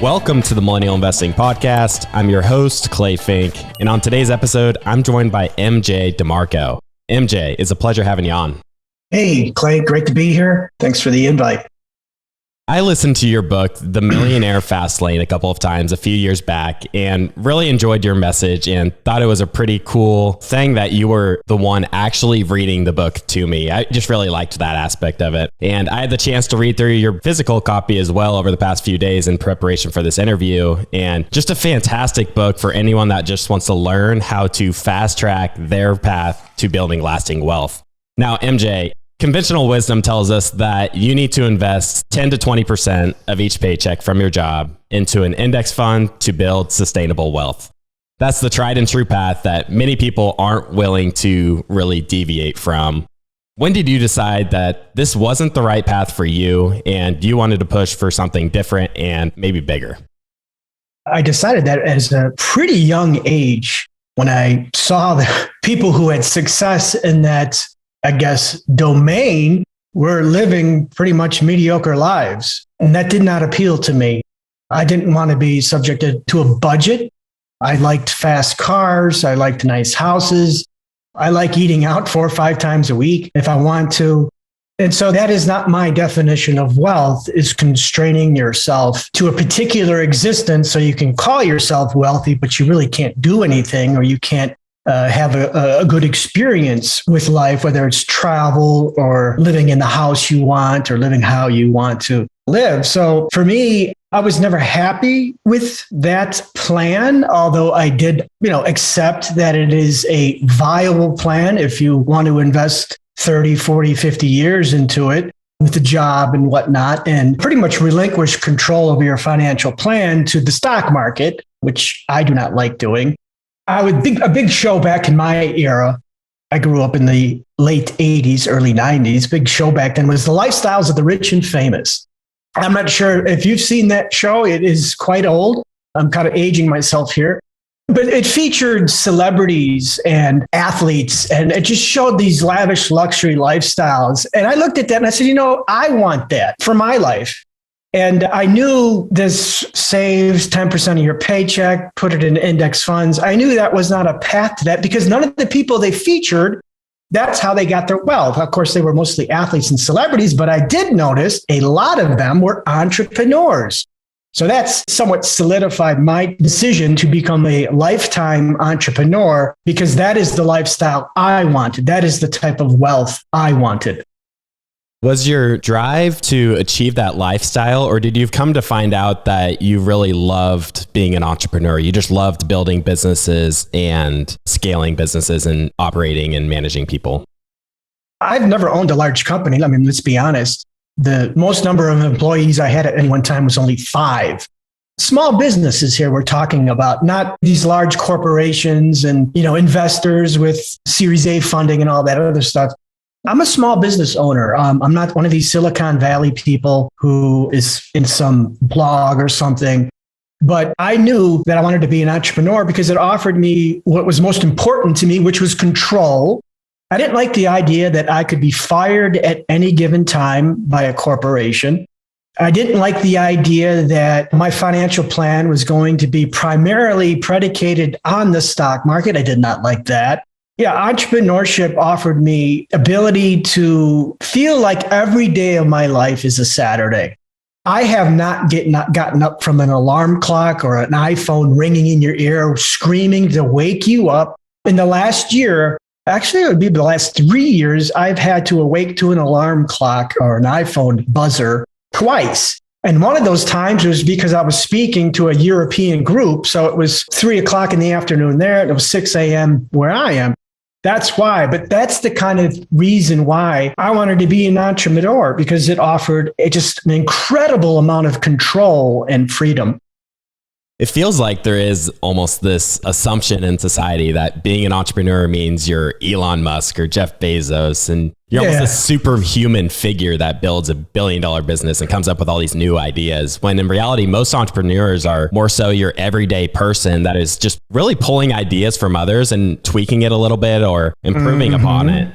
Welcome to the Millennial Investing Podcast. I'm your host, Clay Finck, and on today's episode, I'm joined by MJ DeMarco. MJ, it's a pleasure having you on. Hey, Clay, great to be here. Thanks for the invite. I listened to your book, The Millionaire Fastlane, a couple of times a few years back and really enjoyed your message and thought it was a pretty cool thing that you were the one actually reading the book to me. I just really liked that aspect of it. And I had the chance to read through your physical copy as well over the past few days in preparation for this interview. And just a fantastic book for anyone that just wants to learn how to fast track their path to building lasting wealth. Now, MJ, conventional wisdom tells us that you need to invest 10 to 20% of each paycheck from your job into an index fund to build sustainable wealth. That's the tried and true path that many people aren't willing to really deviate from. When did you decide that this wasn't the right path for you and you wanted to push for something different and maybe bigger? I decided that as a pretty young age when I saw the people who had success in that domain were living pretty much mediocre lives. And that did not appeal to me. I didn't want to be subjected to a budget. I liked fast cars. I liked nice houses. I like eating out 4 or 5 times a week if I want to. And so that is not my definition of wealth, is constraining yourself to a particular existence so you can call yourself wealthy, but you really can't do anything, or you can't have a good experience with life, whether it's travel or living in the house you want or living how you want to live. So for me, I was never happy with that plan, although I did, accept that it is a viable plan if you want to invest 30, 40, 50 years into it with a job and whatnot, and pretty much relinquish control of your financial plan to the stock market, which I do not like doing. I would think a big show back in my era. I grew up in the late 80s, early 90s. Big show back then was The Lifestyles of the Rich and Famous. I'm not sure if you've seen that show. It is quite old. I'm kind of aging myself here. But it featured celebrities and athletes, and it just showed these lavish luxury lifestyles. And I looked at that and I said, I want that for my life. And I knew this saves 10% of your paycheck, put it in index funds. I knew that was not a path to that because none of the people they featured, that's how they got their wealth. Of course, they were mostly athletes and celebrities, but I did notice a lot of them were entrepreneurs. So that's somewhat solidified my decision to become a lifetime entrepreneur because that is the lifestyle I wanted. That is the type of wealth I wanted. Was your drive to achieve that lifestyle, or did you come to find out that you really loved being an entrepreneur? You just loved building businesses and scaling businesses and operating and managing people? I've never owned a large company. Let's be honest. The most number of employees I had at any one time was only 5. Small businesses here we're talking about, not these large corporations and, investors with Series A funding and all that other stuff. I'm a small business owner. I'm not one of these Silicon Valley people who is in some blog or something. But I knew that I wanted to be an entrepreneur because it offered me what was most important to me, which was control. I didn't like the idea that I could be fired at any given time by a corporation. I didn't like the idea that my financial plan was going to be primarily predicated on the stock market. I did not like that. Yeah, entrepreneurship offered me ability to feel like every day of my life is a Saturday. I have not gotten up from an alarm clock or an iPhone ringing in your ear, screaming to wake you up. In the last year, actually, it would be the last 3 years, I've had to awake to an alarm clock or an iPhone buzzer twice. And one of those times was because I was speaking to a European group. So it was 3:00 in the afternoon there, and it was 6 a.m. where I am. That's why. But that's the kind of reason why I wanted to be an entrepreneur, because it offered just an incredible amount of control and freedom. It feels like there is almost this assumption in society that being an entrepreneur means you're Elon Musk or Jeff Bezos, and you're almost a superhuman figure that builds $1 billion business and comes up with all these new ideas. When in reality, most entrepreneurs are more so your everyday person that is just really pulling ideas from others and tweaking it a little bit or improving upon it.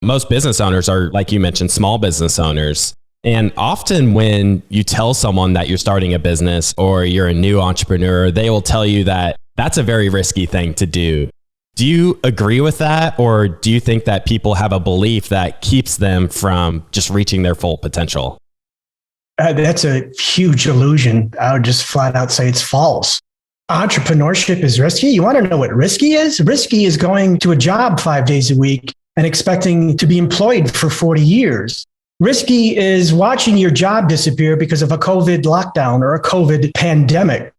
Most business owners are, like you mentioned, small business owners. And often when you tell someone that you're starting a business or you're a new entrepreneur, they will tell you that that's a very risky thing to do. Do you agree with that? Or do you think that people have a belief that keeps them from just reaching their full potential? That's a huge illusion. I would just flat out say it's false. Entrepreneurship is risky. You want to know what risky is? Risky is going to a job 5 days a week and expecting to be employed for 40 years. Risky is watching your job disappear because of a COVID lockdown or a COVID pandemic.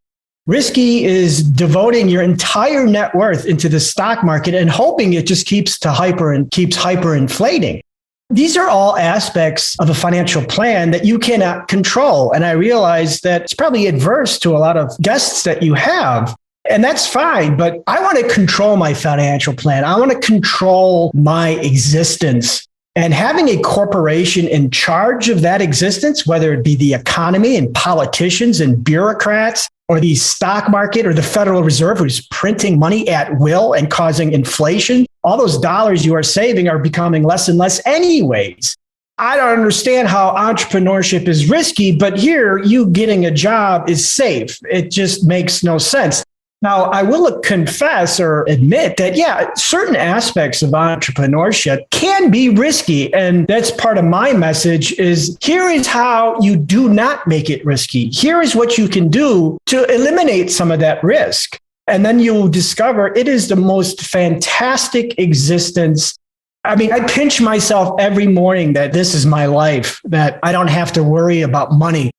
Risky is devoting your entire net worth into the stock market and hoping it just keeps hyperinflating. These are all aspects of a financial plan that you cannot control. And I realize that it's probably adverse to a lot of guests that you have. And that's fine, but I want to control my financial plan. I want to control my existence. And having a corporation in charge of that existence, whether it be the economy and politicians and bureaucrats, or the stock market or the Federal Reserve, who's printing money at will and causing inflation, all those dollars you are saving are becoming less and less anyways. I don't understand how entrepreneurship is risky, but here you getting a job is safe. It just makes no sense. Now, I will confess or admit that, yeah, certain aspects of entrepreneurship can be risky. And that's part of my message is here is how you do not make it risky. Here is what you can do to eliminate some of that risk. And then you'll discover it is the most fantastic existence. I mean, I pinch myself every morning that this is my life, that I don't have to worry about money.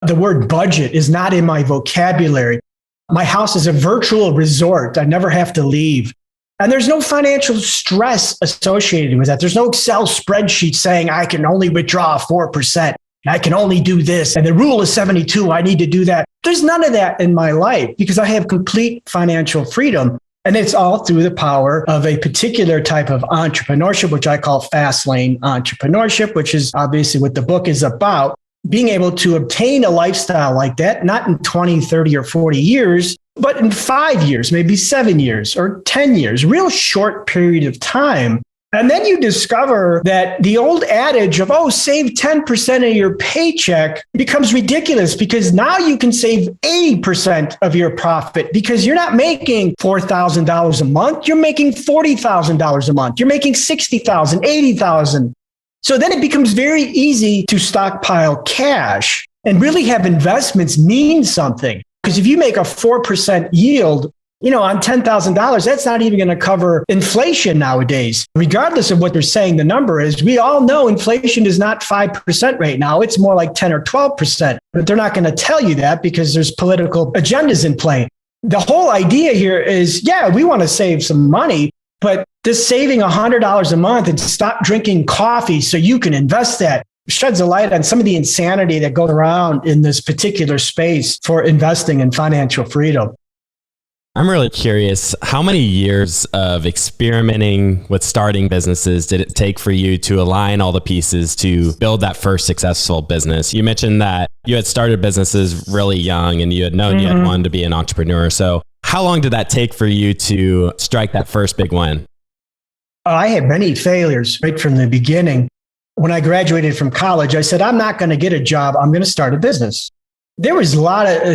The word budget is not in my vocabulary. My house is a virtual resort. I never have to leave. And there's no financial stress associated with that. There's no Excel spreadsheet saying I can only withdraw 4%. I can only do this. And the rule is 72. I need to do that. There's none of that in my life because I have complete financial freedom. And it's all through the power of a particular type of entrepreneurship, which I call Fastlane entrepreneurship, which is obviously what the book is about. Being able to obtain a lifestyle like that, not in 20, 30, or 40 years, but in 5 years, maybe 7 years or 10 years, real short period of time. And then you discover that the old adage of, save 10% of your paycheck becomes ridiculous because now you can save 80% of your profit because you're not making $4,000 a month. You're making $40,000 a month. You're making $60,000, $80,000. So then it becomes very easy to stockpile cash and really have investments mean something. Because if you make a 4% yield, on $10,000, that's not even going to cover inflation nowadays. Regardless of what they're saying the number is, we all know inflation is not 5% right now. It's more like 10 or 12%. But they're not going to tell you that because there's political agendas in play. The whole idea here is, we want to save some money, but this saving $100 a month and stop drinking coffee so you can invest that sheds a light on some of the insanity that goes around in this particular space for investing in financial freedom. I'm really curious, how many years of experimenting with starting businesses did it take for you to align all the pieces to build that first successful business? You mentioned that you had started businesses really young and you had known you had wanted to be an entrepreneur. So how long did that take for you to strike that first big win? I had many failures right from the beginning. When I graduated from college, I said, I'm not going to get a job. I'm going to start a business. There was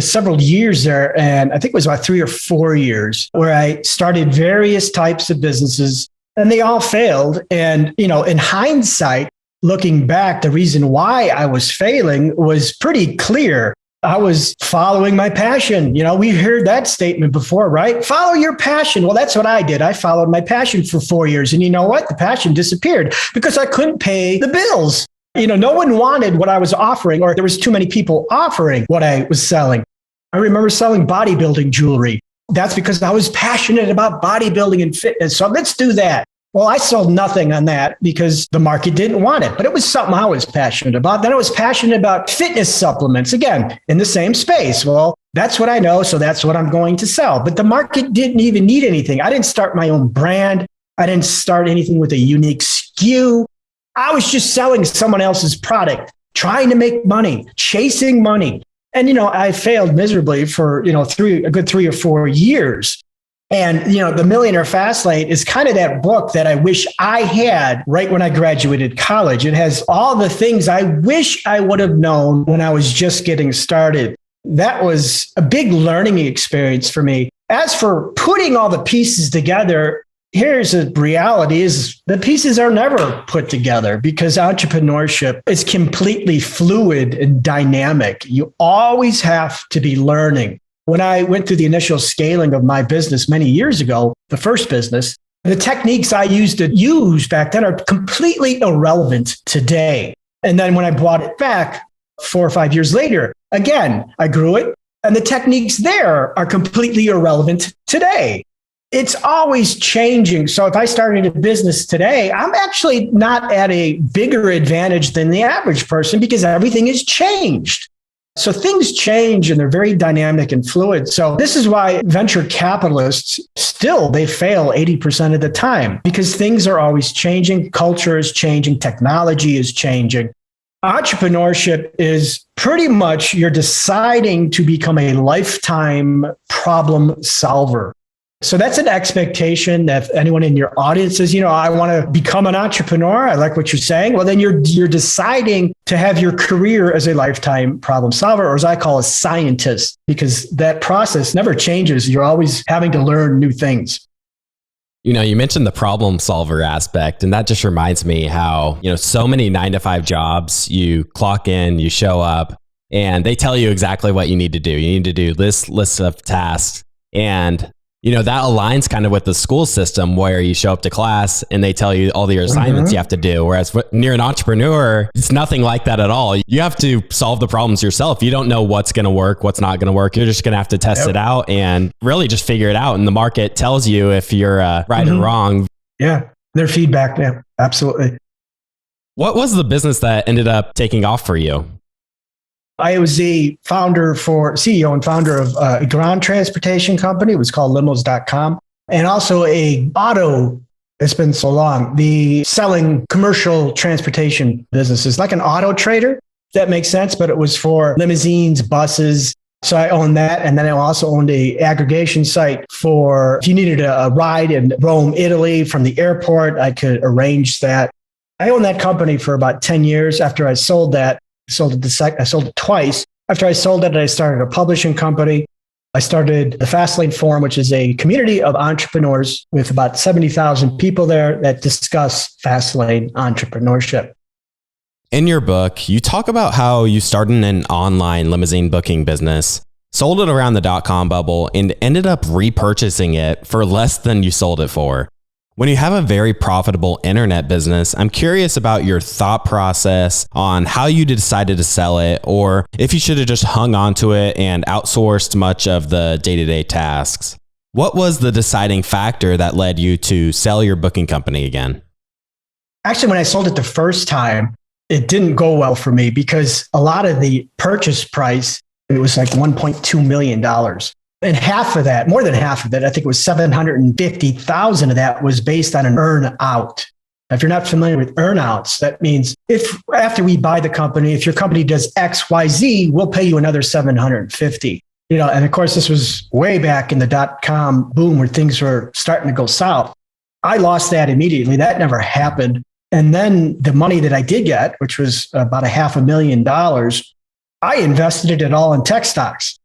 several years there, and I think it was about 3 or 4 years where I started various types of businesses and they all failed. And, in hindsight, looking back, the reason why I was failing was pretty clear. I was following my passion. We heard that statement before, right? Follow your passion. Well, that's what I did. I followed my passion for 4 years. And you know what? The passion disappeared because I couldn't pay the bills. No one wanted what I was offering, or there was too many people offering what I was selling. I remember selling bodybuilding jewelry. That's because I was passionate about bodybuilding and fitness. So let's do that. Well, I sold nothing on that because the market didn't want it, but it was something I was passionate about. Then I was passionate about fitness supplements, again, in the same space. Well, that's what I know, so that's what I'm going to sell. But the market didn't even need anything. I didn't start my own brand. I didn't start anything with a unique SKU. I was just selling someone else's product, trying to make money, chasing money. And, I failed miserably for, a good 3 or 4 years. And, the Millionaire Fastlane is kind of that book that I wish I had right when I graduated college. It has all the things I wish I would have known when I was just getting started. That was a big learning experience for me. As for putting all the pieces together, here's the reality is the pieces are never put together because entrepreneurship is completely fluid and dynamic. You always have to be learning. When I went through the initial scaling of my business many years ago, the first business, the techniques I used to use back then are completely irrelevant today. And then when I brought it back 4 or 5 years later, again, I grew it. And the techniques there are completely irrelevant today. It's always changing. So if I started a business today, I'm actually not at a bigger advantage than the average person because everything has changed. So things change and they're very dynamic and fluid. So this is why venture capitalists they fail 80% of the time because things are always changing. Culture is changing. Technology is changing. Entrepreneurship is pretty much you're deciding to become a lifetime problem solver. So that's an expectation that if anyone in your audience says, I want to become an entrepreneur. I like what you're saying. Well, then you're deciding to have your career as a lifetime problem solver, or as I call a scientist, because that process never changes. You're always having to learn new things. You mentioned the problem solver aspect, and that just reminds me how, so many 9-to-5 jobs, you clock in, you show up, and they tell you exactly what you need to do. You need to do this list of tasks. And that aligns kind of with the school system where you show up to class and they tell you all the assignments you have to do. Whereas when you're an entrepreneur, it's nothing like that at all. You have to solve the problems yourself. You don't know what's going to work, what's not going to work. You're just going to have to test it out and really just figure it out. And the market tells you if you're right or wrong. Yeah, their feedback. Yeah, absolutely. What was the business that ended up taking off for you? I was the CEO and founder of a ground transportation company. It was called limos.com. And also it's been so long, the selling commercial transportation businesses, like an auto trader, if that makes sense, but it was for limousines, buses. So I owned that. And then I also owned a aggregation site for if you needed a ride in Rome, Italy from the airport, I could arrange that. I owned that company for about 10 years. After I sold that, I sold it twice. After I sold it, I started a publishing company. I started the Fastlane Forum, which is a community of entrepreneurs with about 70,000 people there that discuss Fastlane entrepreneurship. In your book, you talk about how you started an online limousine booking business, sold it around the .com bubble, and ended up repurchasing it for less than you sold it for. When you have a very profitable internet business, I'm curious about your thought process on how you decided to sell it, or if you should have just hung on to it and outsourced much of the day-to-day tasks. What was the deciding factor that led you to sell your booking company again? Actually, when I sold it the first time, it didn't go well for me because a lot of the purchase price, it was like $1.2 million. And half of that, more than half of it, I think it was 750,000 of that was based on an earn out. If you're not familiar with earnouts, that means if after we buy the company, if your company does X, Y, Z, we'll pay you another 750. And of course, this was way back in the .com boom where things were starting to go south. I lost that immediately. That never happened. And then the money that I did get, which was about $500,000, I invested it all in tech stocks.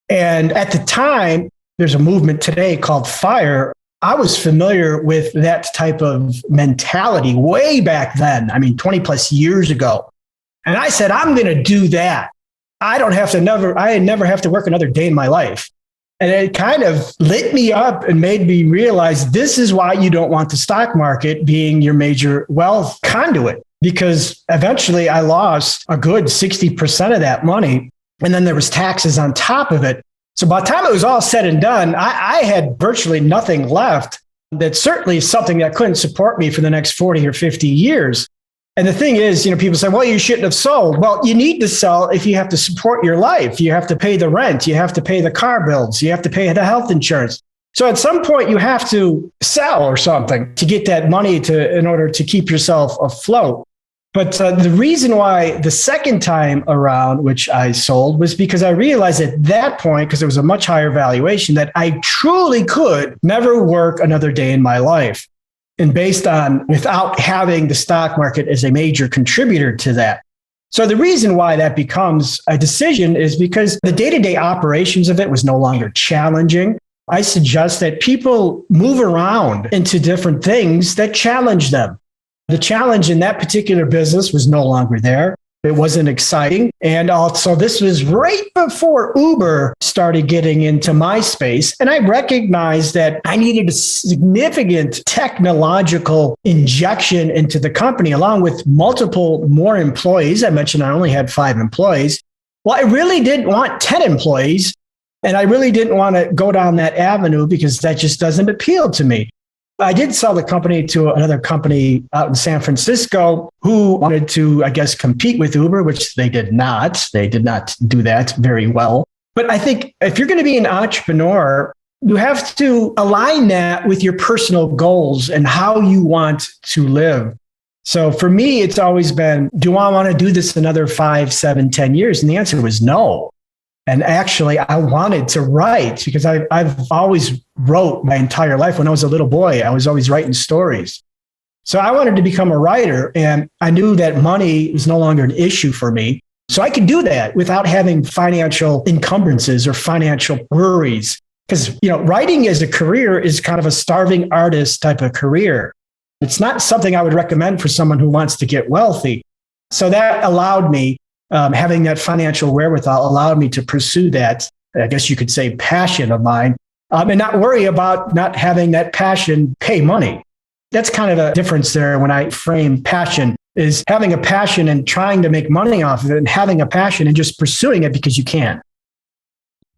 And at the time, there's a movement today called FIRE. I was familiar with that type of mentality way back then. 20 plus years ago. And I said, I'm going to do that. I never have to work another day in my life. And it kind of lit me up and made me realize this is why you don't want the stock market being your major wealth conduit, because eventually I lost a good 60% of that money. And then there was taxes on top of it. So by the time it was all said and done, I had virtually nothing left. That's certainly something that couldn't support me for the next 40 or 50 years. And the thing is, people say, well, you shouldn't have sold. Well, you need to sell if you have to support your life. You have to pay the rent. You have to pay the car bills. You have to pay the health insurance. So at some point you have to sell or something to get that money in order to keep yourself afloat. But the reason why the second time around, which I sold, was because I realized at that point, because it was a much higher valuation, that I truly could never work another day in my life. And based on without having the stock market as a major contributor to that. So the reason why that becomes a decision is because the day-to-day operations of it was no longer challenging. I suggest that people move around into different things that challenge them. The challenge in that particular business was no longer there. It wasn't exciting. And also, this was right before Uber started getting into my space. And I recognized that I needed a significant technological injection into the company, along with multiple more employees. I mentioned I only had 5 employees. Well, I really didn't want 10 employees. And I really didn't want to go down that avenue because that just doesn't appeal to me. I did sell the company to another company out in San Francisco who wanted to, I guess, compete with Uber, which they did not. They did not do that very well. But I think if you're going to be an entrepreneur, you have to align that with your personal goals and how you want to live. So for me, it's always been, do I want to do this another 5, 7, 10 years? And the answer was no. And actually, I wanted to write because I've always wrote my entire life. When I was a little boy, I was always writing stories. So I wanted to become a writer, and I knew that money was no longer an issue for me. So I could do that without having financial encumbrances or financial worries. Because, writing as a career is kind of a starving artist type of career. It's not something I would recommend for someone who wants to get wealthy. So that allowed me, having that financial wherewithal allowed me to pursue that, I guess you could say, passion of mine, and not worry about not having that passion pay money. That's kind of a difference there when I frame passion, is having a passion and trying to make money off of it, and having a passion and just pursuing it because you can.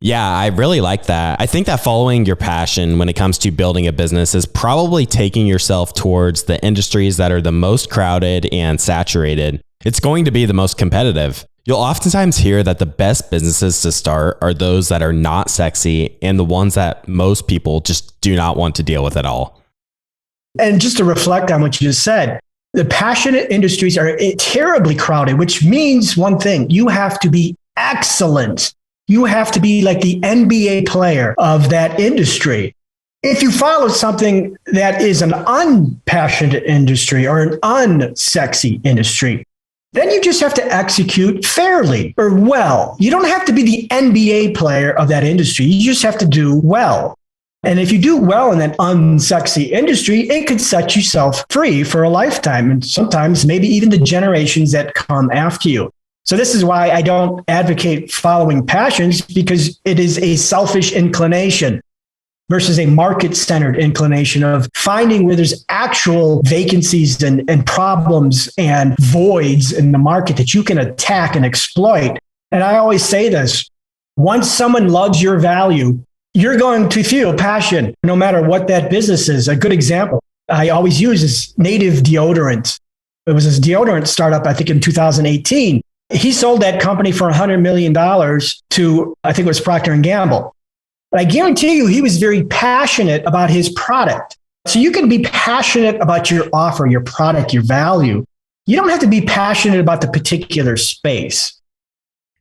Yeah, I really like that. I think that following your passion when it comes to building a business is probably taking yourself towards the industries that are the most crowded and saturated. It's going to be the most competitive. You'll oftentimes hear that the best businesses to start are those that are not sexy and the ones that most people just do not want to deal with at all. And just to reflect on what you just said, the passionate industries are terribly crowded, which means one thing: you have to be excellent. You have to be like the NBA player of that industry. If you follow something that is an unpassionate industry or an unsexy industry, then you just have to execute fairly or well. You don't have to be the NBA player of that industry. You just have to do well. And if you do well in that unsexy industry, it could set yourself free for a lifetime, and sometimes maybe even the generations that come after you. So this is why I don't advocate following passions, because it is a selfish inclination versus a market-centered inclination of finding where there's actual vacancies and problems and voids in the market that you can attack and exploit. And I always say this: once someone loves your value, you're going to feel passion no matter what that business is. A good example I always use is Native Deodorant. It was this deodorant startup, I think in 2018. He sold that company for $100 million to, I think it was Procter & Gamble. But I guarantee you, he was very passionate about his product. So you can be passionate about your offer, your product, your value. You don't have to be passionate about the particular space.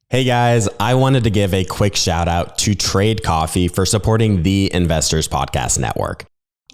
Hey guys, I wanted to give a quick shout out to Trade Coffee for supporting the Investors Podcast Network.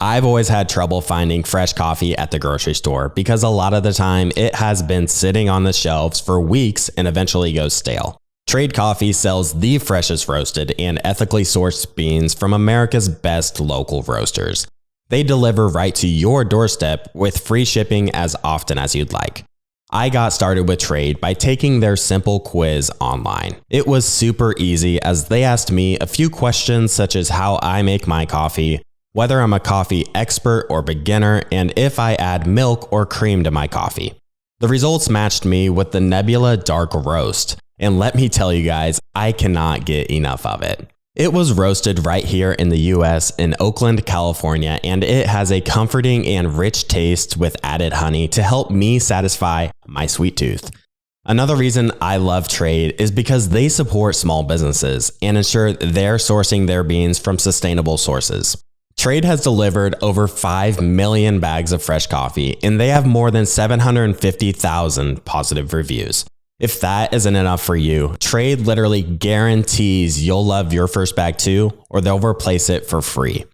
I've always had trouble finding fresh coffee at the grocery store because a lot of the time it has been sitting on the shelves for weeks and eventually goes stale. Trade Coffee sells the freshest roasted and ethically sourced beans from America's best local roasters. They deliver right to your doorstep with free shipping as often as you'd like. I got started with Trade by taking their simple quiz online. It was super easy as they asked me a few questions such as how I make my coffee, whether I'm a coffee expert or beginner, and if I add milk or cream to my coffee. The results matched me with the Nebula Dark Roast, and let me tell you guys, I cannot get enough of it. It was roasted right here in the US in Oakland, California, and it has a comforting and rich taste with added honey to help me satisfy my sweet tooth. Another reason I love Trade is because they support small businesses and ensure they're sourcing their beans from sustainable sources. Trade has delivered over 5 million bags of fresh coffee, and they have more than 750,000 positive reviews. If that isn't enough for you, Trade literally guarantees you'll love your first bag too, or they'll replace it for free.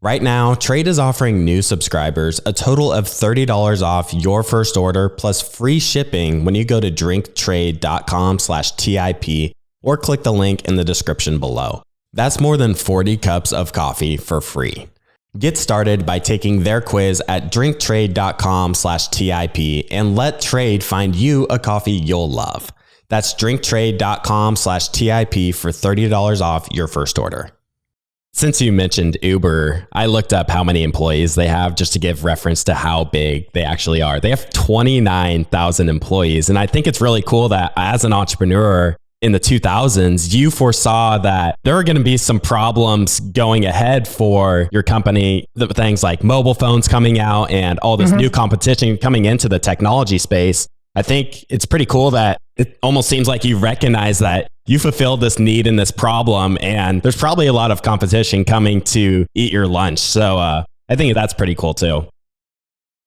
Right now, Trade is offering new subscribers a total of $30 off your first order plus free shipping when you go to drinktrade.com/TIP or click the link in the description below. That's more than 40 cups of coffee for free. Get started by taking their quiz at drinktrade.com/TIP and let Trade find you a coffee you'll love. That's drinktrade.com/TIP for $30 off your first order. Since you mentioned Uber, I looked up how many employees they have just to give reference to how big they actually are. They have 29,000 employees. And I think it's really cool that as an entrepreneur, in the 2000s, you foresaw that there are going to be some problems going ahead for your company. The things like mobile phones coming out and all this new competition coming into the technology space. I think it's pretty cool that it almost seems like you recognize that you fulfilled this need and this problem, and there's probably a lot of competition coming to eat your lunch. So I think that's pretty cool too.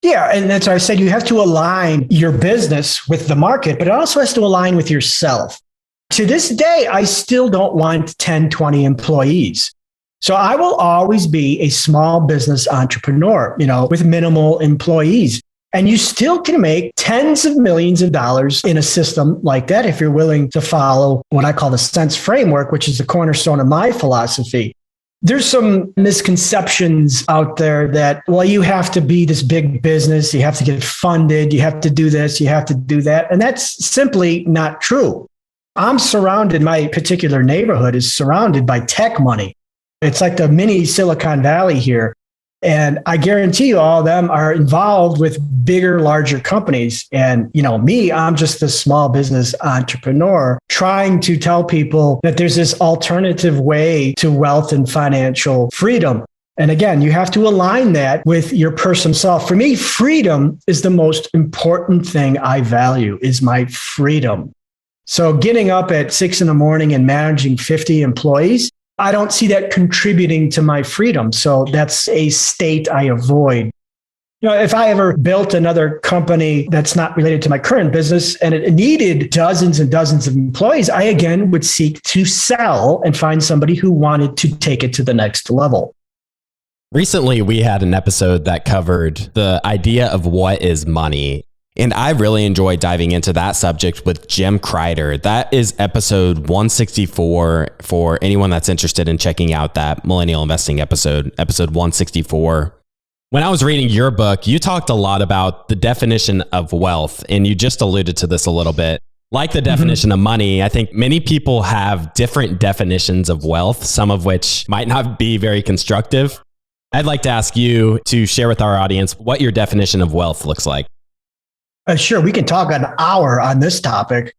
Yeah, and that's why I said you have to align your business with the market, but it also has to align with yourself. To this day, I still don't want 10, 20 employees. So I will always be a small business entrepreneur, with minimal employees. And you still can make tens of millions of dollars in a system like that if you're willing to follow what I call the sense framework, which is the cornerstone of my philosophy. There's some misconceptions out there that, well, you have to be this big business, you have to get funded, you have to do this, you have to do that. And that's simply not true. My particular neighborhood is surrounded by tech money. It's like the mini Silicon Valley here. And I guarantee you all of them are involved with bigger, larger companies. And, me, I'm just a small business entrepreneur trying to tell people that there's this alternative way to wealth and financial freedom. And again, you have to align that with your personal self. For me, freedom is the most important thing I value, is my freedom. So getting up at 6 a.m. and managing 50 employees, I don't see that contributing to my freedom. So that's a state I avoid. If I ever built another company that's not related to my current business and it needed dozens and dozens of employees, I again would seek to sell and find somebody who wanted to take it to the next level. Recently, we had an episode that covered the idea of what is money. And I really enjoyed diving into that subject with Jim Kreider. That is episode 164 for anyone that's interested in checking out that millennial investing episode 164. When I was reading your book, you talked a lot about the definition of wealth, and you just alluded to this a little bit. Like the definition of money, I think many people have different definitions of wealth, some of which might not be very constructive. I'd like to ask you to share with our audience what your definition of wealth looks like. Sure, we can talk an hour on this topic.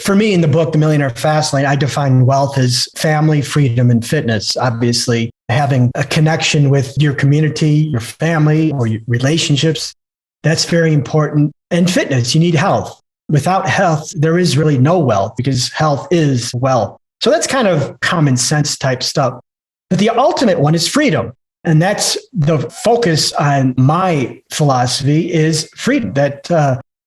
For me, in the book, The Millionaire Fastlane, I define wealth as family, freedom, and fitness. Obviously, having a connection with your community, your family, or your relationships, that's very important. And fitness, you need health. Without health, there is really no wealth because health is wealth. So that's kind of common sense type stuff. But the ultimate one is freedom. And that's the focus on my philosophy is freedom. That,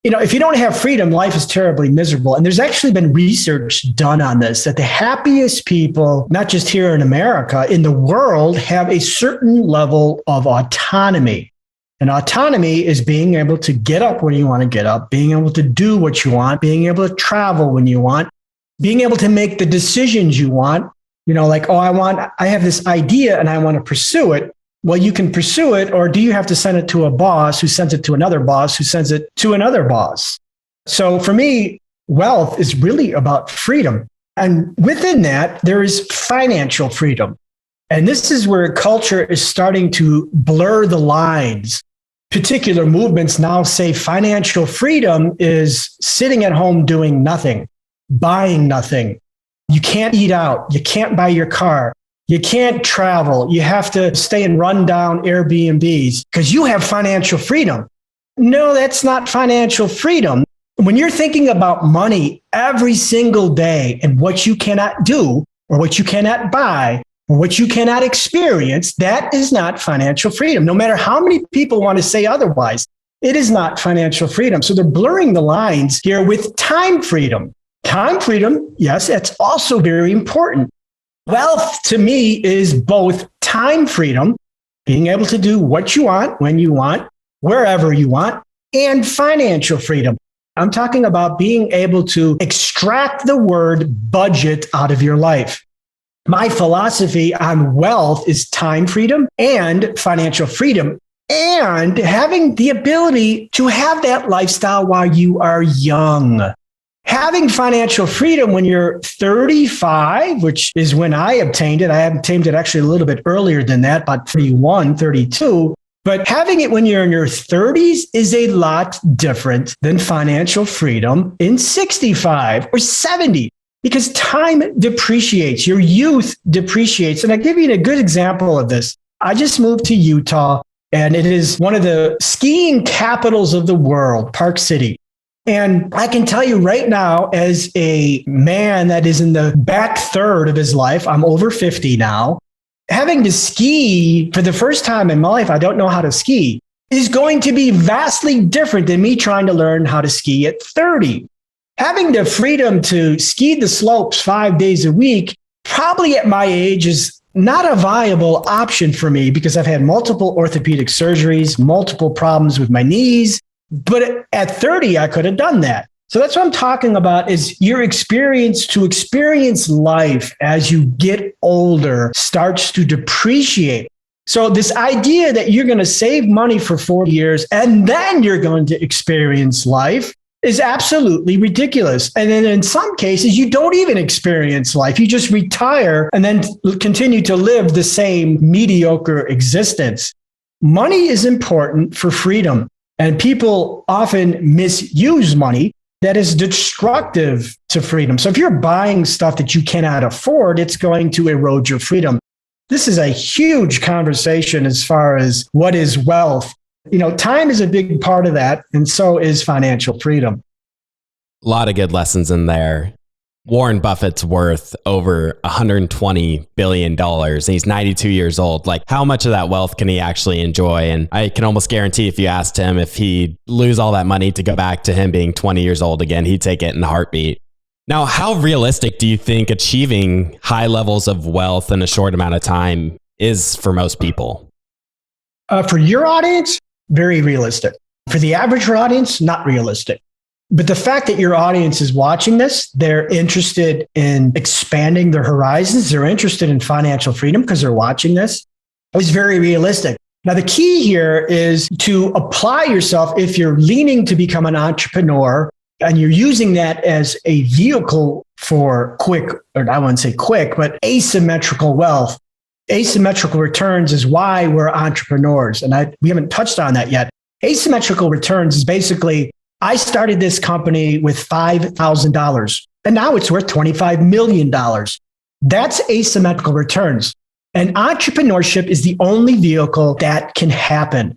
if you don't have freedom, life is terribly miserable. And there's actually been research done on this, that the happiest people, not just here in America, in the world, have a certain level of autonomy. And autonomy is being able to get up when you want to get up, being able to do what you want, being able to travel when you want, being able to make the decisions you want. I have this idea and I want to pursue it. Well, you can pursue it, or do you have to send it to a boss who sends it to another boss who sends it to another boss? So for me, wealth is really about freedom. And within that, there is financial freedom. And this is where culture is starting to blur the lines. Particular movements now say financial freedom is sitting at home doing nothing, buying nothing. You can't eat out. You can't buy your car. You can't travel. You have to stay in rundown Airbnbs because you have financial freedom. No, that's not financial freedom. When you're thinking about money every single day and what you cannot do or what you cannot buy, What you cannot experience, that is not financial freedom. No matter how many people want to say otherwise, it is not financial freedom. So they're blurring the lines here with time freedom. Time freedom, yes, that's also very important. Wealth to me is both time freedom, being able to do what you want, when you want, wherever you want, and financial freedom. I'm talking about being able to extract the word budget out of your life. My philosophy on wealth is time freedom and financial freedom, and having the ability to have that lifestyle while you are young. Having financial freedom when you're 35, which is when I obtained it. I obtained it actually a little bit earlier than that, about 31, 32. But having it when you're in your 30s is a lot different than financial freedom in 65 or 70, because time depreciates. Your youth depreciates. And I'll give you a good example of this. I just moved to Utah, and it is one of the skiing capitals of the world, Park City. And I can tell you right now, as a man that is in the back third of his life, I'm over 50 now, having to ski for the first time in my life, I don't know how to ski, is going to be vastly different than me trying to learn how to ski at 30. Having the freedom to ski the slopes 5 days a week, probably at my age, is not a viable option for me because I've had multiple orthopedic surgeries, multiple problems with my knees. But at 30, I could have done that. So that's what I'm talking about, is your experience to experience life as you get older starts to depreciate. So this idea that you're going to save money for 4 years and then you're going to experience life is absolutely ridiculous. And then in some cases, you don't even experience life. You just retire and then continue to live the same mediocre existence. Money is important for freedom. And people often misuse money that is destructive to freedom. So if you're buying stuff that you cannot afford, it's going to erode your freedom. This is a huge conversation as far as what is wealth. Time is a big part of that, and so is financial freedom. A lot of good lessons in there. Warren Buffett's worth over $120 billion. And he's 92 years old. Like, how much of that wealth can he actually enjoy? And I can almost guarantee if you asked him if he'd lose all that money to go back to him being 20 years old again, he'd take it in a heartbeat. Now, how realistic do you think achieving high levels of wealth in a short amount of time is for most people? For your audience, very realistic. For the average audience, not realistic. But the fact that your audience is watching this, they're interested in expanding their horizons. They're interested in financial freedom because they're watching this. It's very realistic. Now, the key here is to apply yourself if you're leaning to become an entrepreneur and you're using that as a vehicle for quick, or I wouldn't say quick, but asymmetrical wealth. Asymmetrical returns is why we're entrepreneurs. And we haven't touched on that yet. Asymmetrical returns is basically, I started this company with $5,000 and now it's worth $25 million. That's asymmetrical returns. And entrepreneurship is the only vehicle that can happen.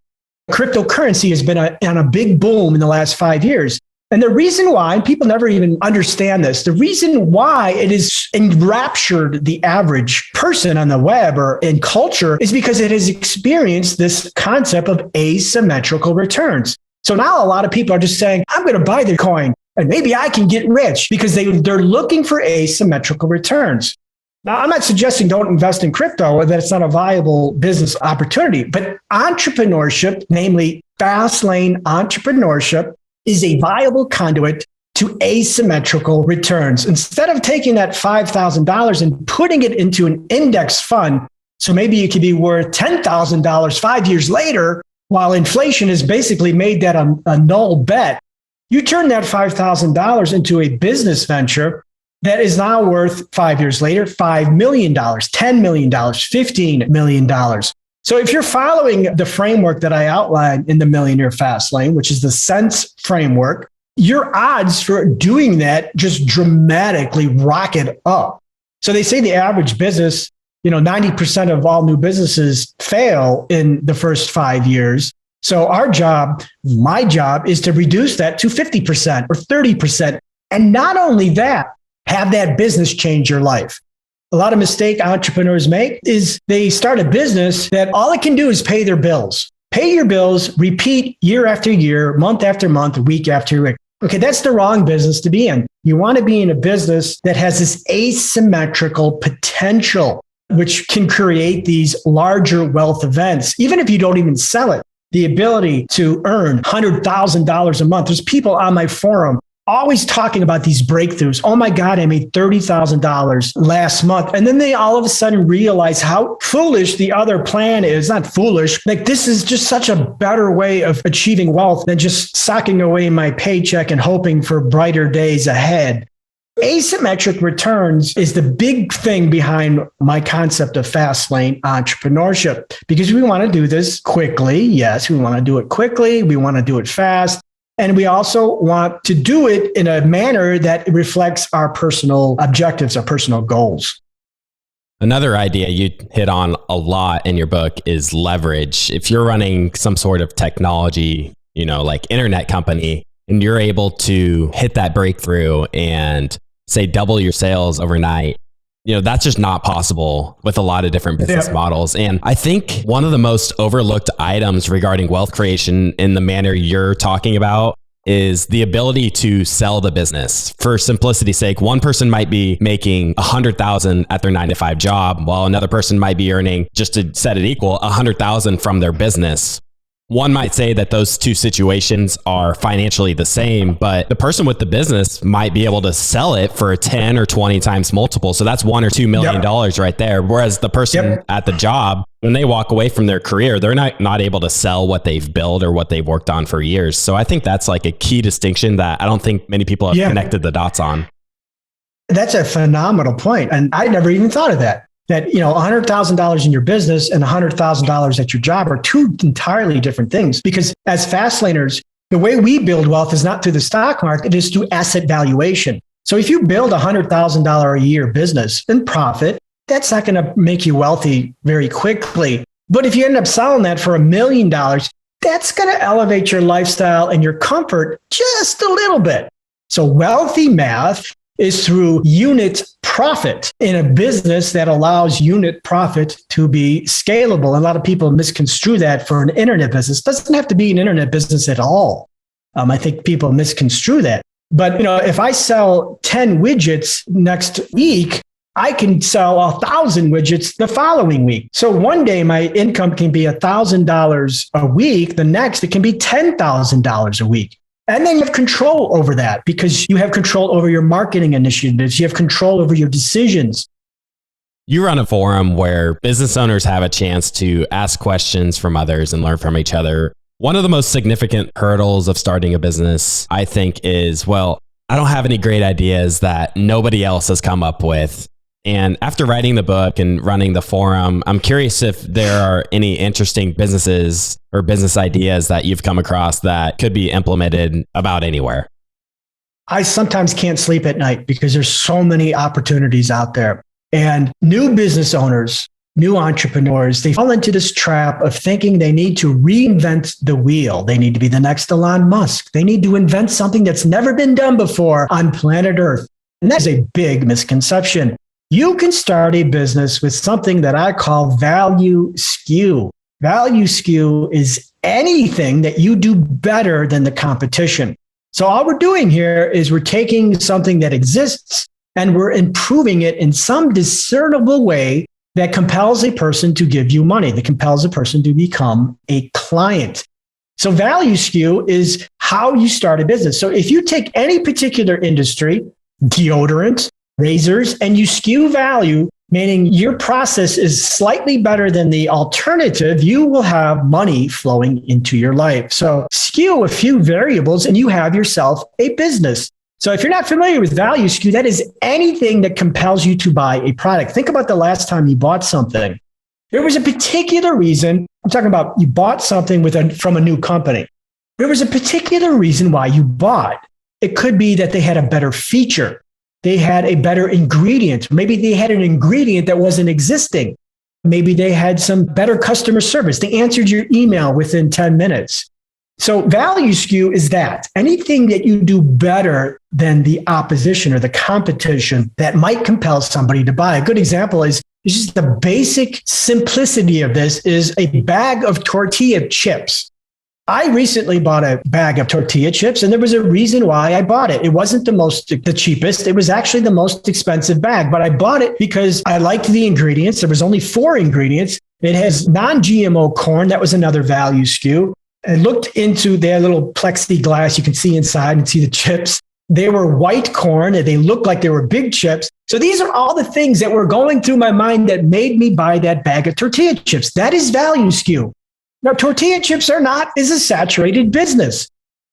Cryptocurrency has been on a big boom in the last 5 years. And the reason why, and people never even understand this, the reason why it has enraptured the average person on the web or in culture is because it has experienced this concept of asymmetrical returns. So now a lot of people are just saying, I'm going to buy the coin and maybe I can get rich because they're looking for asymmetrical returns. Now, I'm not suggesting don't invest in crypto or that it's not a viable business opportunity, but entrepreneurship, namely Fastlane entrepreneurship, is a viable conduit to asymmetrical returns. Instead of taking that $5,000 and putting it into an index fund, so maybe you could be worth $10,000 5 years later, while inflation has basically made that a null bet, you turn that $5,000 into a business venture that is now worth 5 years later, $5 million, $10 million, $15 million. So if you're following the framework that I outlined in the Millionaire Fastlane, which is the sense framework, your odds for doing that just dramatically rocket up. So they say the average business, 90% of all new businesses fail in the first 5 years. So my job is to reduce that to 50% or 30%. And not only that, have that business change your life. a lot of mistake entrepreneurs make is they start a business that all it can do is pay their bills. Pay your bills, repeat year after year, month after month, week after week. Okay, that's the wrong business to be in. You want to be in a business that has this asymmetrical potential, which can create these larger wealth events, even if you don't even sell it. The ability to earn $100,000 a month. There's people on my forum always talking about these breakthroughs. Oh my God, I made $30,000 last month. And then they all of a sudden realize how foolish the other plan is. Not foolish. Like, this is just such a better way of achieving wealth than just socking away my paycheck and hoping for brighter days ahead. Asymmetric returns is the big thing behind my concept of Fastlane entrepreneurship, because we want to do this quickly. Yes, we want to do it quickly. We want to do it fast. And we also want to do it in a manner that reflects our personal objectives, our personal goals. Another idea you hit on a lot in your book is leverage. If you're running some sort of technology, like internet company, and you're able to hit that breakthrough and say double your sales overnight, that's just not possible with a lot of different business models. And I think one of the most overlooked items regarding wealth creation in the manner you're talking about is the ability to sell the business. For simplicity's sake, one person might be making $100,000 at their 9-to-5 job, while another person might be earning, just to set it equal, $100,000 from their business. One might say that those two situations are financially the same, but the person with the business might be able to sell it for a 10 or 20 times multiple. So that's $1 or $2 million right there. Whereas the person at the job, when they walk away from their career, they're not able to sell what they've built or what they've worked on for years. So I think that's like a key distinction that I don't think many people have connected the dots on. That's a phenomenal point. And I never even thought of that. That, $100,000 in your business and $100,000 at your job are two entirely different things. Because as Fastlaners, the way we build wealth is not through the stock market, it is through asset valuation. So if you build a $100,000 a year business and profit, that's not going to make you wealthy very quickly. But if you end up selling that for $1 million, that's going to elevate your lifestyle and your comfort just a little bit. So wealthy math is through unit profit in a business that allows unit profit to be scalable. A lot of people misconstrue that for an internet business. It doesn't have to be an internet business at all. I think people misconstrue that. But if I sell 10 widgets next week, I can sell 1,000 widgets the following week. So one day my income can be $1,000 a week. The next, it can be $10,000 a week. And then you have control over that because you have control over your marketing initiatives. You have control over your decisions. You run a forum where business owners have a chance to ask questions from others and learn from each other. One of the most significant hurdles of starting a business, I think, is, I don't have any great ideas that nobody else has come up with. And after writing the book and running the forum, I'm curious if there are any interesting businesses or business ideas that you've come across that could be implemented about anywhere. I sometimes can't sleep at night because there's so many opportunities out there. And new business owners, new entrepreneurs, they fall into this trap of thinking they need to reinvent the wheel. They need to be the next Elon Musk. They need to invent something that's never been done before on planet Earth. And that's a big misconception. You can start a business with something that I call value skew. Value skew is anything that you do better than the competition. So all we're doing here is we're taking something that exists and we're improving it in some discernible way that compels a person to give you money, that compels a person to become a client. So value skew is how you start a business. So if you take any particular industry, deodorant, razors, and you skew value, meaning your process is slightly better than the alternative, you will have money flowing into your life. So skew a few variables and you have yourself a business. So if you're not familiar with value skew, that is anything that compels you to buy a product. Think about the last time you bought something. There was a particular reason. I'm talking about you bought something from a new company. There was a particular reason why you bought. It could be that they had a better feature. They had a better ingredient. Maybe they had an ingredient that wasn't existing. Maybe they had some better customer service. They answered your email within 10 minutes. So value skew is that anything that you do better than the opposition or the competition that might compel somebody to buy. A good example is just the basic simplicity of this is a bag of tortilla chips. I recently bought a bag of tortilla chips, and there was a reason why I bought it. It wasn't the cheapest. It was actually the most expensive bag, but I bought it because I liked the ingredients. There was only 4 ingredients. It has non-GMO corn. That was another value skew. I looked into their little plexiglass. You can see inside and see the chips. They were white corn and they looked like they were big chips. So these are all the things that were going through my mind that made me buy that bag of tortilla chips. That is value skew. Now, tortilla chips is a saturated business.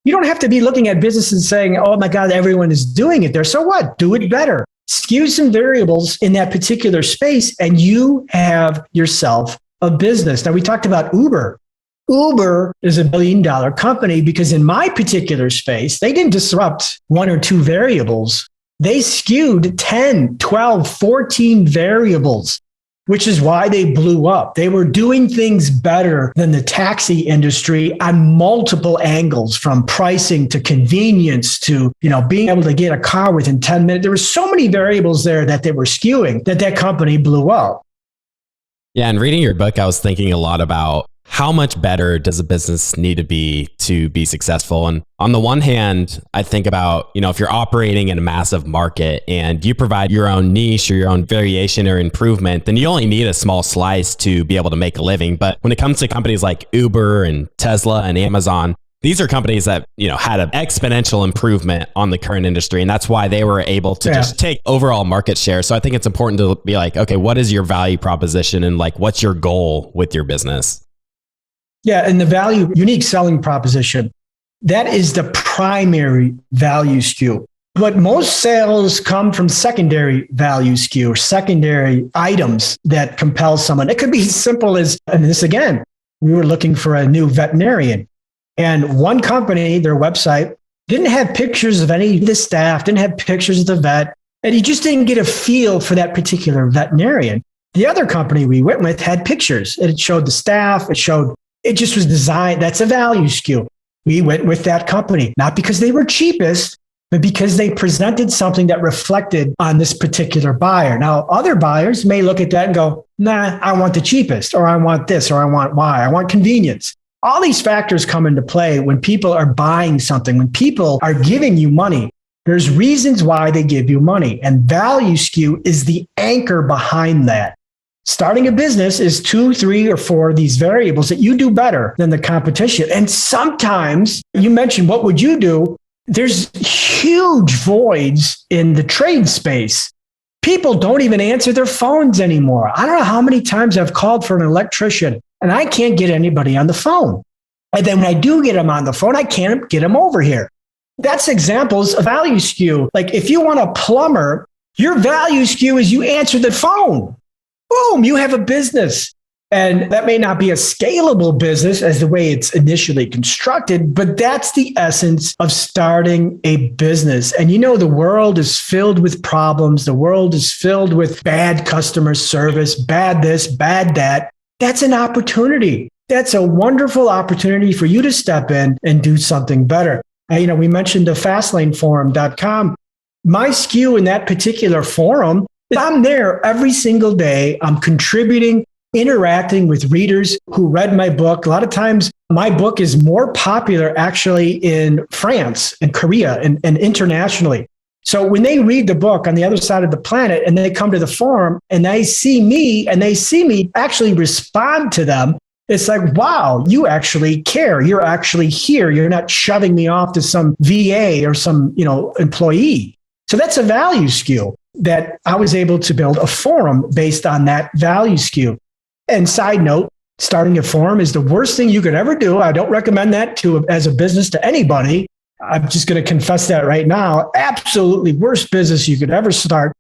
You don't have to be looking at businesses saying, oh my God, everyone is doing it there. So what? Do it better. Skew some variables in that particular space and you have yourself a business. Now, we talked about Uber. Uber is $1 billion company because in my particular space, they didn't disrupt 1 or 2 variables. They skewed 10, 12, 14 variables, which is why they blew up. They were doing things better than the taxi industry on multiple angles, from pricing to convenience to, being able to get a car within 10 minutes. There were so many variables there that they were skewing that company blew up. Yeah, and reading your book, I was thinking a lot about how much better does a business need to be successful? And on the one hand, I think about, if you're operating in a massive market and you provide your own niche or your own variation or improvement, then you only need a small slice to be able to make a living. But when it comes to companies like Uber and Tesla and Amazon, these are companies that, had an exponential improvement on the current industry. And that's why they were able to just take overall market share. So I think it's important to be like, okay, what is your value proposition and what's your goal with your business? Yeah, and the unique selling proposition, that is the primary value skew. But most sales come from secondary value skew or secondary items that compel someone. It could be as simple as, and this again, we were looking for a new veterinarian. And one company, their website, didn't have pictures of any of the staff, didn't have pictures of the vet, and you just didn't get a feel for that particular veterinarian. The other company we went with had pictures. It showed the staff, it just was designed. That's a value skew. We went with that company, not because they were cheapest, but because they presented something that reflected on this particular buyer. Now, other buyers may look at that and go, nah, I want the cheapest, or I want this, or I want Y, I want convenience. All these factors come into play when people are buying something, when people are giving you money. There's reasons why they give you money, and value skew is the anchor behind that. Starting a business is 2, 3, or 4 of these variables that you do better than the competition. And sometimes, you mentioned, what would you do? There's huge voids in the trade space. People don't even answer their phones anymore. I don't know how many times I've called for an electrician and I can't get anybody on the phone. And then when I do get them on the phone, I can't get them over here. That's examples of value skew. Like if you want a plumber, your value skew is you answer the phone. Boom, you have a business. And that may not be a scalable business as the way it's initially constructed, but that's the essence of starting a business. And the world is filled with problems. The world is filled with bad customer service, bad this, bad that. That's an opportunity. That's a wonderful opportunity for you to step in and do something better. We mentioned the FastlaneForum.com. My skew in that particular forum, I'm there every single day. I'm contributing, interacting with readers who read my book. A lot of times my book is more popular actually in France and Korea and internationally. So when they read the book on the other side of the planet and they come to the forum and they see me actually respond to them, it's like, wow, you actually care. You're actually here. You're not shoving me off to some VA or some, employee. So that's a value skew that I was able to build a forum based on that value skew. And side note, starting a forum is the worst thing you could ever do. I don't recommend that as a business to anybody. I'm just going to confess that right now. Absolutely worst business you could ever start.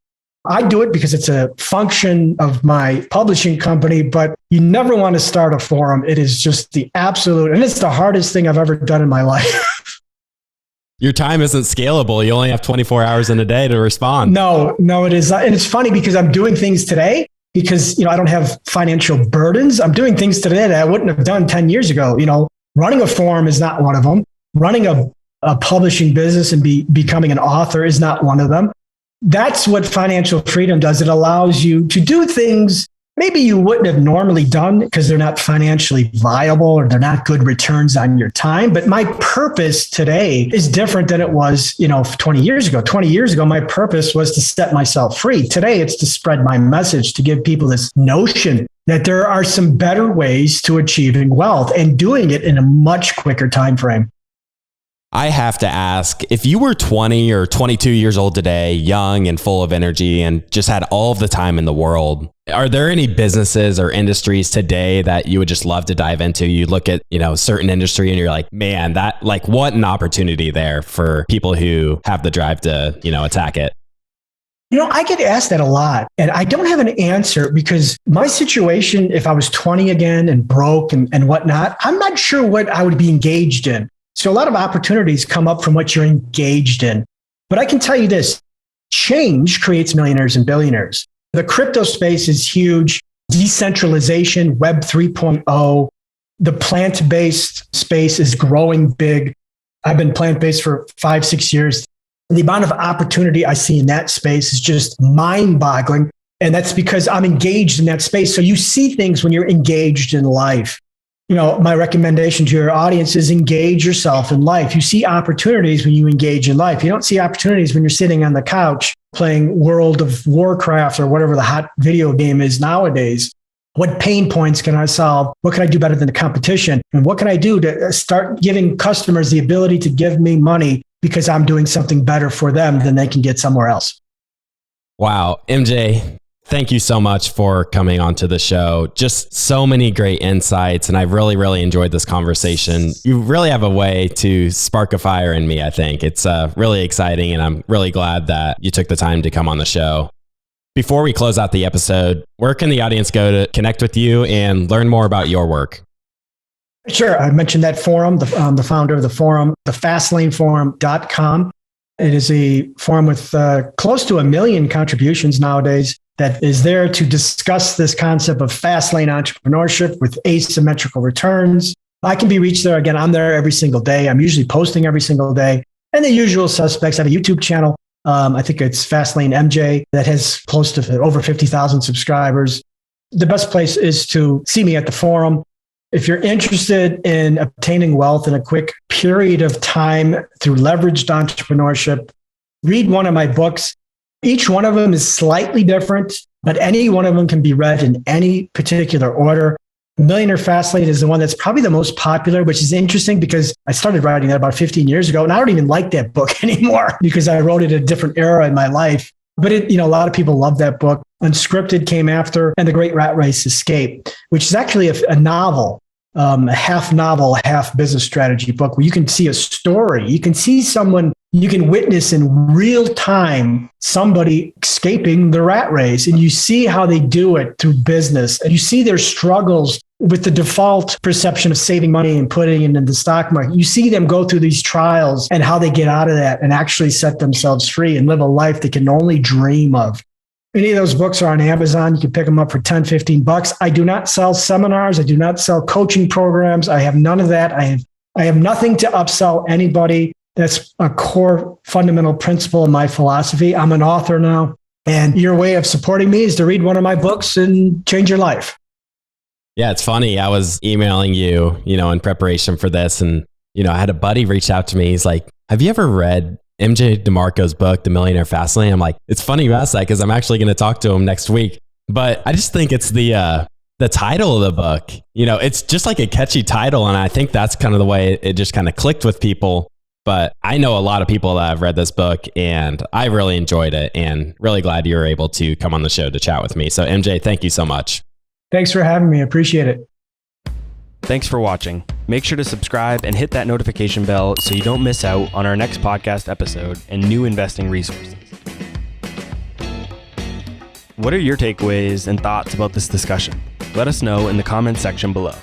I do it because it's a function of my publishing company, but you never want to start a forum. It is just the absolute, and it's the hardest thing I've ever done in my life. Your time isn't scalable. You only have 24 hours in a day to respond. No, it is not. And it's funny because I'm doing things today because, I don't have financial burdens. I'm doing things today that I wouldn't have done 10 years ago. Running a forum is not one of them. Running a publishing business and becoming an author is not one of them. That's what financial freedom does. It allows you to do things maybe you wouldn't have normally done because they're not financially viable or they're not good returns on your time. But my purpose today is different than it was, 20 years ago. 20 years ago, my purpose was to set myself free. Today, it's to spread my message, to give people this notion that there are some better ways to achieving wealth and doing it in a much quicker time frame. I have to ask, if you were 20 or 22 years old today, young and full of energy and just had all of the time in the world, are there any businesses or industries today that you would just love to dive into? You look at, certain industry and you're like, man, what an opportunity there for people who have the drive to, attack it. I get asked that a lot, and I don't have an answer because my situation, if I was 20 again and broke and whatnot, I'm not sure what I would be engaged in. So a lot of opportunities come up from what you're engaged in. But I can tell you this, change creates millionaires and billionaires. The crypto space is huge. Decentralization, Web 3.0, the plant-based space is growing big. I've been plant-based for 5-6 years. The amount of opportunity I see in that space is just mind-boggling. And that's because I'm engaged in that space. So you see things when you're engaged in life. My recommendation to your audience is engage yourself in life. You see opportunities when you engage in life. You don't see opportunities when you're sitting on the couch playing World of Warcraft or whatever the hot video game is nowadays. What pain points can I solve? What can I do better than the competition? And what can I do to start giving customers the ability to give me money because I'm doing something better for them than they can get somewhere else? Wow. MJ, thank you so much for coming onto the show. Just so many great insights, and I've really, really enjoyed this conversation. You really have a way to spark a fire in me, I think. It's really exciting, and I'm really glad that you took the time to come on the show. Before we close out the episode, where can the audience go to connect with you and learn more about your work? Sure. I mentioned that forum, the founder of the forum, the FastlaneForum.com. It is a forum with close to 1 million contributions nowadays that is there to discuss this concept of Fastlane entrepreneurship with asymmetrical returns. I can be reached there. Again, I'm there every single day. I'm usually posting every single day. And the usual suspects. I have a YouTube channel. I think it's Fastlane MJ that has close to over 50,000 subscribers. The best place is to see me at the forum. If you're interested in obtaining wealth in a quick period of time through leveraged entrepreneurship, read one of my books. Each one of them is slightly different, but any one of them can be read in any particular order. Millionaire Fastlane is the one that's probably the most popular, which is interesting because I started writing that about 15 years ago, and I don't even like that book anymore because I wrote it at a different era in my life. But a lot of people love that book. Unscripted came after, and The Great Rat Race Escape, which is actually a novel. A half novel, half business strategy book where you can see a story. You can see someone, you can witness in real time somebody escaping the rat race, and you see how they do it through business, and you see their struggles with the default perception of saving money and putting it in the stock market. You see them go through these trials and how they get out of that and actually set themselves free and live a life they can only dream of. Any of those books are on Amazon. You can pick them up for $10, $15. I do not sell seminars. I do not sell coaching programs. I have none of that. I have nothing to upsell anybody. That's a core fundamental principle in my philosophy. I'm an author now, and your way of supporting me is to read one of my books and change your life. Yeah, it's funny. I was emailing you, in preparation for this, and, I had a buddy reach out to me. He's like, have you ever read MJ DeMarco's book, The Millionaire Fastlane? I'm like, it's funny you asked that because I'm actually going to talk to him next week. But I just think it's the title of the book. It's just like a catchy title. And I think that's kind of the way it just kind of clicked with people. But I know a lot of people that have read this book, and I really enjoyed it, and really glad you were able to come on the show to chat with me. So MJ, thank you so much. Thanks for having me. I appreciate it. Thanks for watching. Make sure to subscribe and hit that notification bell so you don't miss out on our next podcast episode and new investing resources. What are your takeaways and thoughts about this discussion? Let us know in the comments section below.